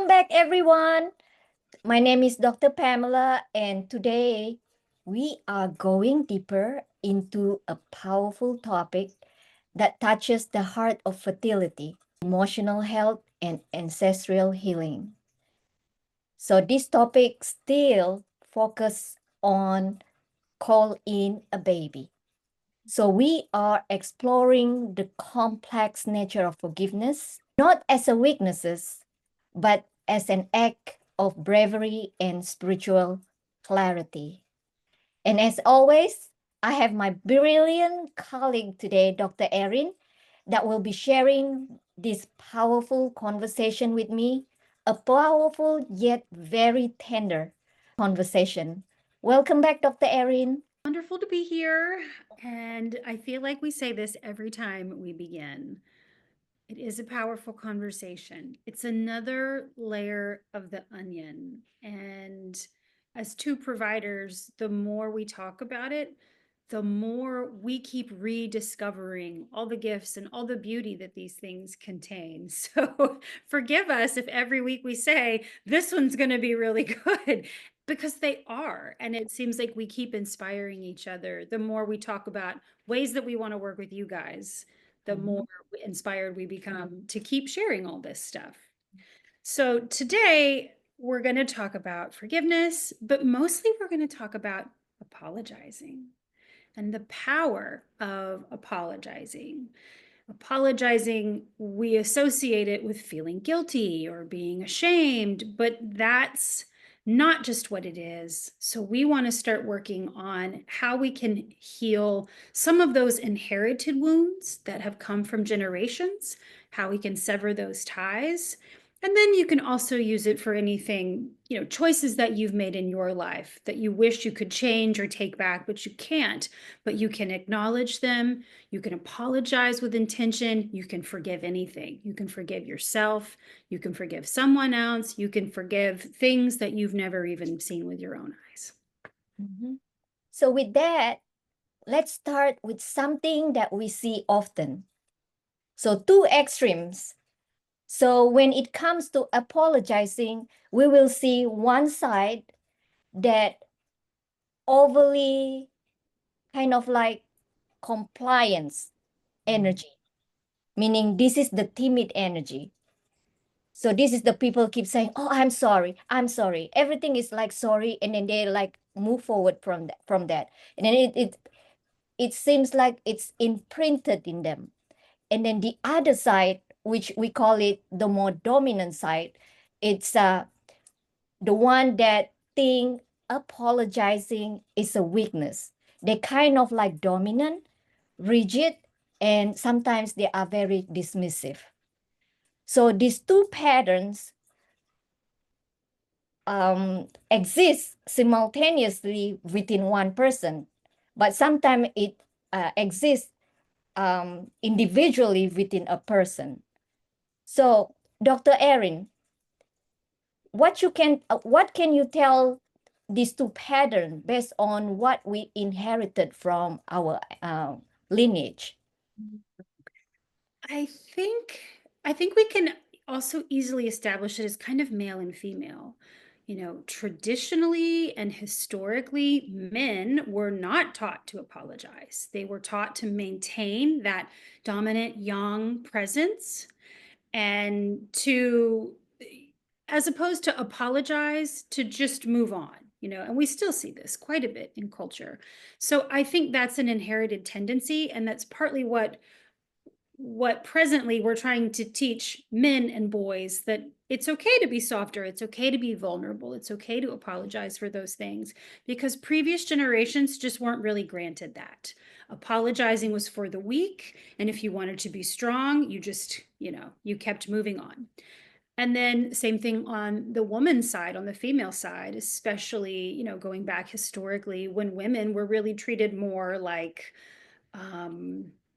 Welcome back, everyone. My name is Dr. Pamela, and today we are going deeper into a powerful topic that touches the heart of fertility, emotional health, and ancestral healing. So this topic still focus on call in a baby. So we are exploring the complex nature of forgiveness, not as a weaknesses, but as an act of bravery and spiritual clarity. And as always, I have my brilliant colleague today, Dr. Erin, that will be sharing this powerful conversation with me, a powerful yet very tender conversation. Welcome back, Dr. Erin. Wonderful to be here. And I feel like we say this every time we begin. It is a powerful conversation. It's another layer of the onion. And as two providers, the more we talk about it, the more we keep rediscovering all the gifts and all the beauty that these things contain. So forgive us if every week we say, this one's going to be really good, because they are. And it seems like we keep inspiring each other. The more we talk about ways that we want to work with you guys, the more inspired we become to keep sharing all this stuff. So today we're going to talk about forgiveness, but mostly we're going to talk about apologizing and the power of apologizing. Apologizing, we associate it with feeling guilty or being ashamed, but that's not just what it is. So we want to start working on how we can heal some of those inherited wounds that have come from generations, how we can sever those ties. And then you can also use it for anything, choices that you've made in your life that you wish you could change or take back, but you can't. But you can acknowledge them. You can apologize with intention. You can forgive anything. You can forgive yourself. You can forgive someone else. You can forgive things that you've never even seen with your own eyes. So with that, let's start with something that we see often. So two extremes. So when it comes to apologizing, we will see one side that overly kind of like compliance energy, meaning this is the timid energy. So this is the people keep saying, "Oh, I'm sorry, I'm sorry." Everything is like sorry, and then they like move forward from that. And then it seems like it's imprinted in them. And then the other side, which we call it the more dominant side, it's the one that think apologizing is a weakness. They kind of like dominant, rigid, and sometimes they are very dismissive. So these two patterns exist simultaneously within one person, but sometimes it exists individually within a person. So, Dr. Erin, what can you tell these two patterns based on what we inherited from our lineage? I think we can also easily establish it as kind of male and female. Traditionally and historically, men were not taught to apologize. They were taught to maintain that dominant young presence and to, as opposed to apologize, to just move on. And we still see this quite a bit in culture. So I think that's an inherited tendency, and that's partly what presently we're trying to teach men and boys, that it's okay to be softer, it's okay to be vulnerable, it's okay to apologize for those things, because previous generations just weren't really granted that. Apologizing was for the weak, and if you wanted to be strong, you just, you kept moving on. And then same thing on the woman's side, on the female side, especially, going back historically, when women were really treated more like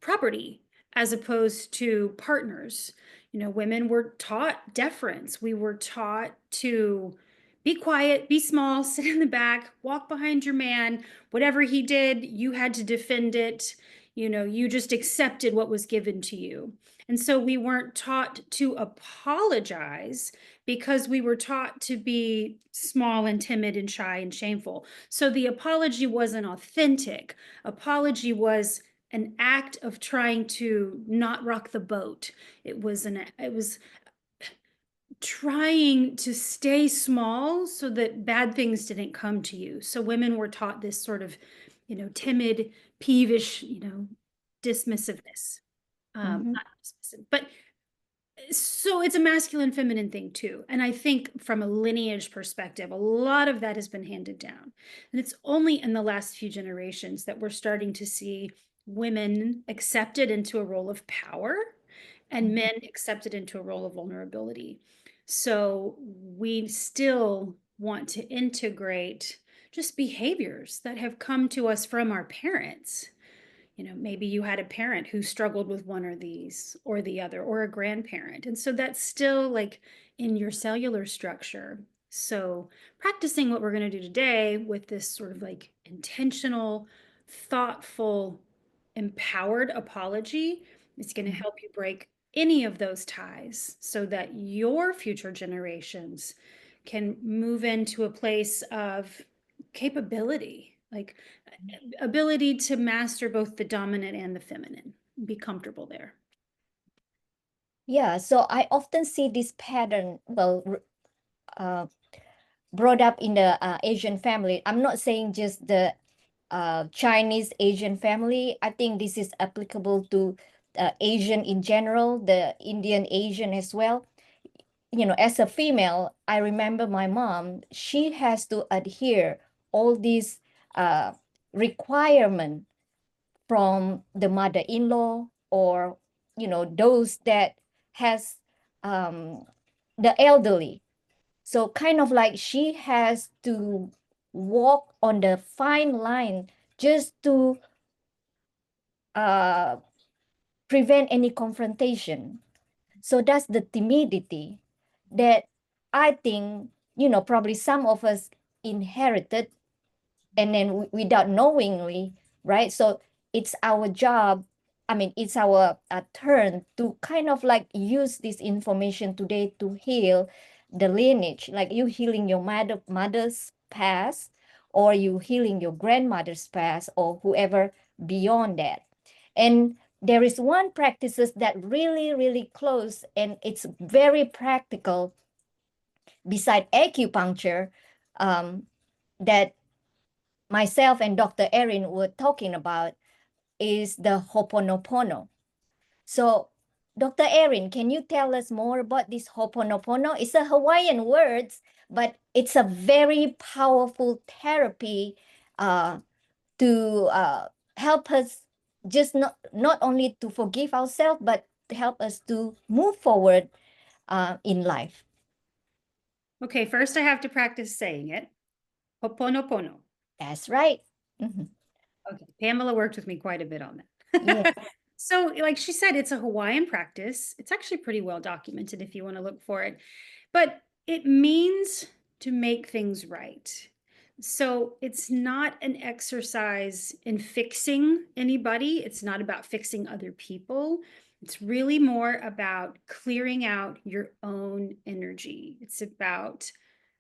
property as opposed to partners. Women were taught deference. We were taught to be quiet, be small, sit in the back, walk behind your man. Whatever he did, you had to defend it. You just accepted what was given to you. And so we weren't taught to apologize because we were taught to be small and timid and shy and shameful. So the apology wasn't authentic. Apology was an act of trying to not rock the boat. It was trying to stay small so that bad things didn't come to you. So women were taught this sort of, timid, peevish, dismissiveness. Mm-hmm. Not dismissive, but so it's a masculine feminine thing too. And I think from a lineage perspective, a lot of that has been handed down. And it's only in the last few generations that we're starting to see women accepted into a role of power and men accepted into a role of vulnerability. So we still want to integrate just behaviors that have come to us from our parents. Maybe you had a parent who struggled with one or these or the other, or a grandparent. And so that's still like in your cellular structure. So practicing what we're going to do today with this sort of like intentional, thoughtful, empowered apology is going to help you break any of those ties so that your future generations can move into a place of capability, like ability to master both the dominant and the feminine, be comfortable there. Yeah, so I often see this pattern, well, uh, brought up in the Asian family. I'm not saying just the Chinese Asian family. I think this is applicable to Asian in general, the Indian Asian as well. As a female, I remember my mom, she has to adhere all these uh, requirement from the mother-in-law, or those that has um, the elderly. So kind of like she has to walk on the fine line just to uh, prevent any confrontation. So that's the timidity that I think, probably some of us inherited, and then without knowingly, right? So it's our job. I mean, it's our turn to kind of like use this information today to heal the lineage, like you healing your mother's past, or you healing your grandmother's past, or whoever beyond that. And there is one practices that really, really close, and it's very practical beside acupuncture, um, that myself and Dr. Erin were talking about, is the Hoponopono. So, Dr. Erin, can you tell us more about this Hoponopono? It's a Hawaiian word, but it's a very powerful therapy uh, to help us just not only to forgive ourselves, but to help us to move forward in life. Okay, first I have to practice saying it. Ho'oponopono. That's right. Mhm. Okay, Pamela worked with me quite a bit on Yeah. that. So, like she said, it's a Hawaiian practice. It's actually pretty well documented if you want to look for it. But it means to make things right. So, it's not an exercise in fixing anybody, it's not about fixing other people. It's really more about clearing out your own energy. It's about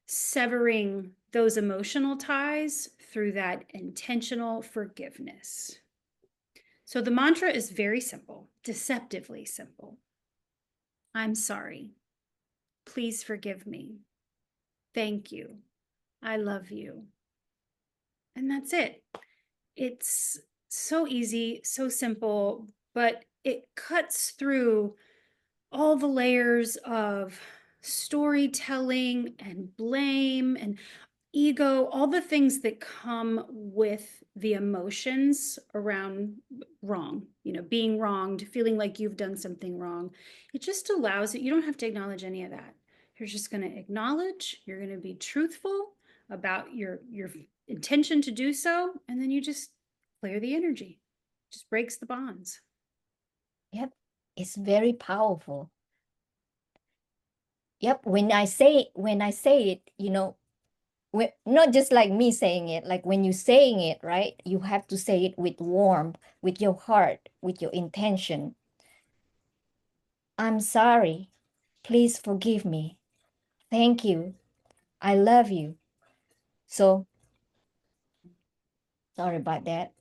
severing those emotional ties through that intentional forgiveness. So the mantra is very simple, deceptively simple. I'm sorry. Please forgive me. Thank you. I love you. And that's it. It's so easy, so simple, but it cuts through all the layers of storytelling and blame and ego, all the things that come with the emotions around wrong, being wronged, feeling like you've done something wrong. It just allows it. You don't have to acknowledge any of that. You're just going to acknowledge, you're going to be truthful about your intention to do so, and then you just clear the energy. It just breaks the bonds. Yep. It's very powerful. Yep. When I say it, not just like me saying it, like when you saying it, right? You have to say it with warmth, with your heart, with your intention. I'm sorry. Please forgive me. Thank you. I love you. So sorry about that.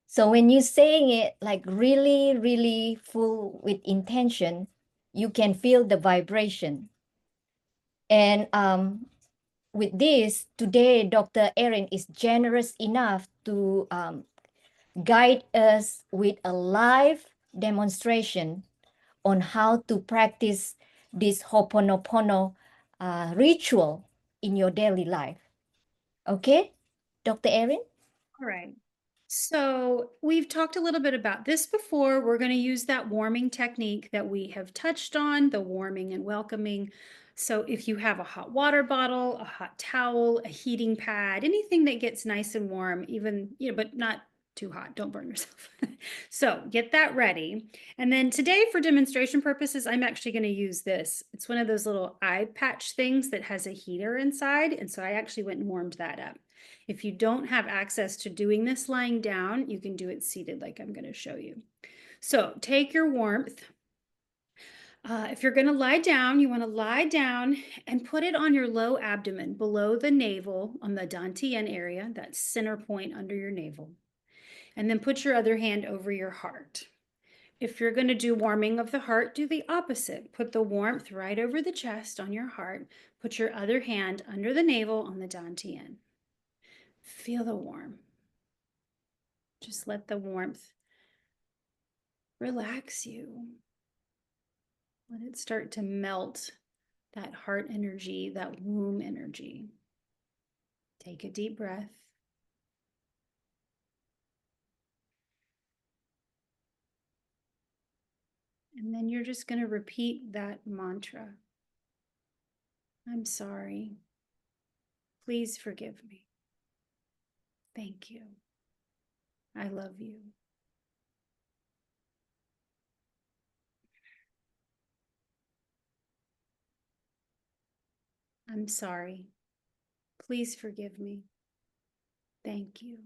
So when you're saying it like really, really full with intention, you can feel the vibration. And with this, today, Dr. Erin is generous enough to guide us with a live demonstration on how to practice this Ho'oponopono ritual in your daily life. Okay, Dr. Erin? All right. So we've talked a little bit about this before. We're going to use that warming technique that we have touched on, the warming and welcoming. So if you have a hot water bottle, a hot towel, a heating pad, anything that gets nice and warm, even, but not too hot, don't burn yourself. So get that ready. And then today for demonstration purposes, I'm actually going to use this. It's one of those little eye patch things that has a heater inside. And so I actually went and warmed that up. If you don't have access to doing this lying down, you can do it seated like I'm going to show you. So take your warmth. If you're going to lie down, you want to lie down and put it on your low abdomen, below the navel, on the dantian area, that center point under your navel. And then put your other hand over your heart. If you're going to do warming of the heart, do the opposite. Put the warmth right over the chest on your heart. Put your other hand under the navel on the dantian. Feel the warmth. Just let the warmth relax you. Let it start to melt that heart energy, that womb energy. Take a deep breath. And then you're just going to repeat that mantra. I'm sorry. Please forgive me. Thank you. I love you. I'm sorry. Please forgive me. Thank you.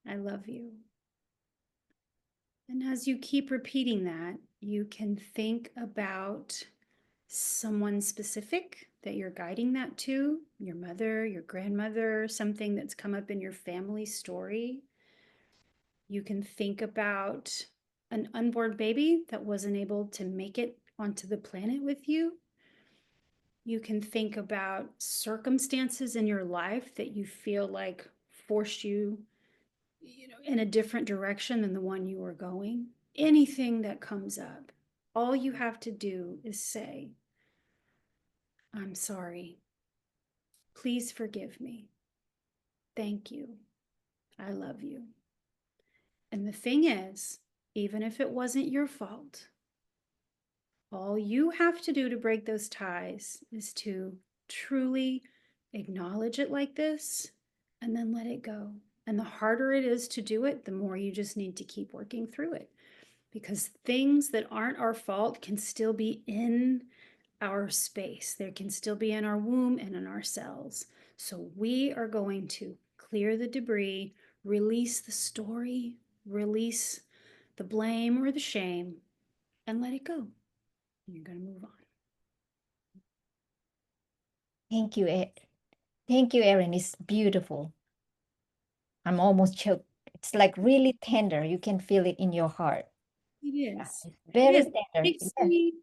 I love you. And as you keep repeating that, you can think about someone specific that you're guiding that to, your mother, your grandmother, something that's come up in your family story. You can think about an unborn baby that wasn't able to make it onto the planet with you. You can think about circumstances in your life that you feel like forced you, in a different direction than the one you were going. Anything that comes up, all you have to do is say, I'm sorry. Please forgive me. Thank you. I love you. And the thing is, even if it wasn't your fault, all you have to do to break those ties is to truly acknowledge it like this and then let it go. And the harder it is to do it, the more you just need to keep working through it. Because things that aren't our fault can still be in our space. They can still be in our womb and in our cells. So we are going to clear the debris, release the story, release the blame or the shame, and let it go. And you're going to move on. Thank you, Thank you, Erin. It's beautiful. I'm almost choked. It's like really tender. You can feel it in your heart. It Yeah, is. it's It very is. tender. Makes Yeah. me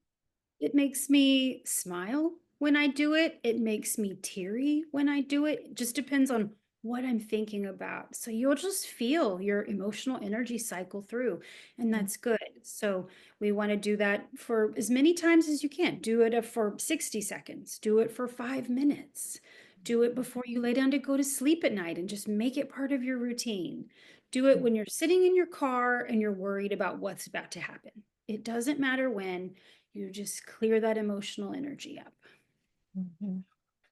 It makes me smile when I do it. It makes me teary when I do it. It just depends on what I'm thinking about. So you'll just feel your emotional energy cycle through, and that's good. So we want to do that for as many times as you can. Do it for 60 seconds, do it for 5 minutes, do it before you lay down to go to sleep at night, and just make it part of your routine. Do it when you're sitting in your car and you're worried about what's about to happen. It doesn't matter when. You just clear that emotional energy up. Mhm.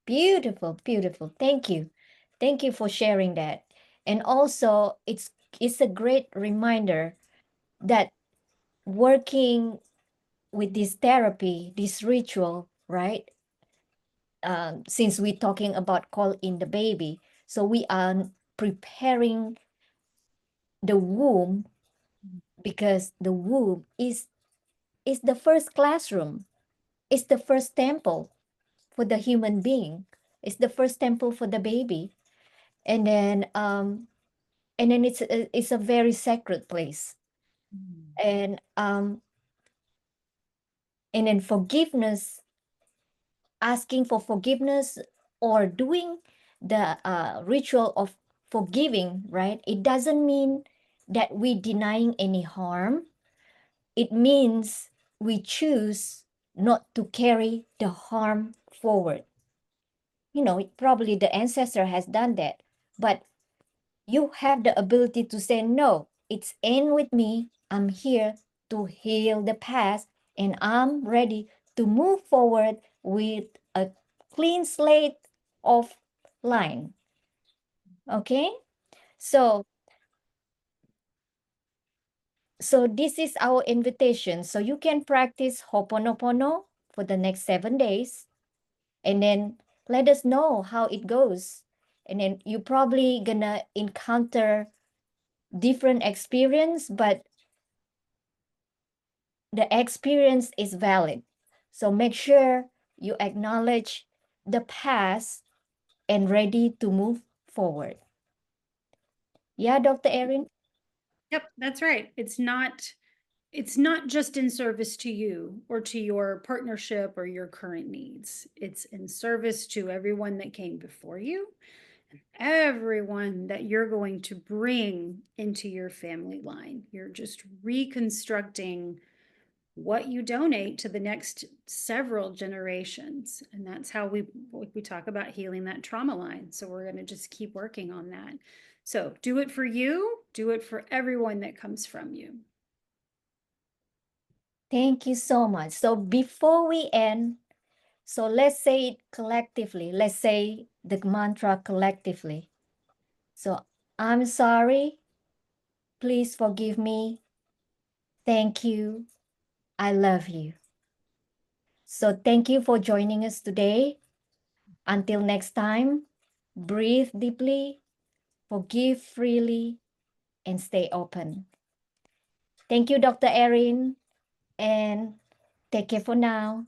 Beautiful, beautiful. Thank you. Thank you for sharing that. And also, it's a great reminder that working with this therapy, this ritual, right? Since we're talking about call in the baby, so we are preparing the womb because the womb is is the first classroom. It's the first temple for the human being. It's the first temple for the baby. And then it's a very sacred place. Mm. And then forgiveness, asking for forgiveness or doing the ritual of forgiving, right? It doesn't mean that we denying any harm. It means we choose not to carry the harm forward. Probably the ancestor has done that, but you have the ability to say, no, it's in with me. I'm here to heal the past, and I'm ready to move forward with a clean slate of line. Okay? So, so this is our invitation. So you can practice Ho'oponopono for the next 7 days, and then let us know how it goes. And then you probably gonna encounter different experience, but the experience is valid. So make sure you acknowledge the past and ready to move forward. Yeah, Dr. Erin? Yep, that's right. It's not just in service to you or to your partnership or your current needs. It's in service to everyone that came before you, everyone that you're going to bring into your family line. You're just reconstructing what you donate to the next several generations. And that's how we talk about healing that trauma line. So we're going to just keep working on that. So do it for you, do it for everyone that comes from you. Thank you so much. So before we end, so let's say it collectively. Let's say the mantra collectively. So I'm sorry. Please forgive me. Thank you. I love you. So thank you for joining us today. Until next time, breathe deeply, forgive freely, and stay open. Thank you, Dr. Erin, and take care for now.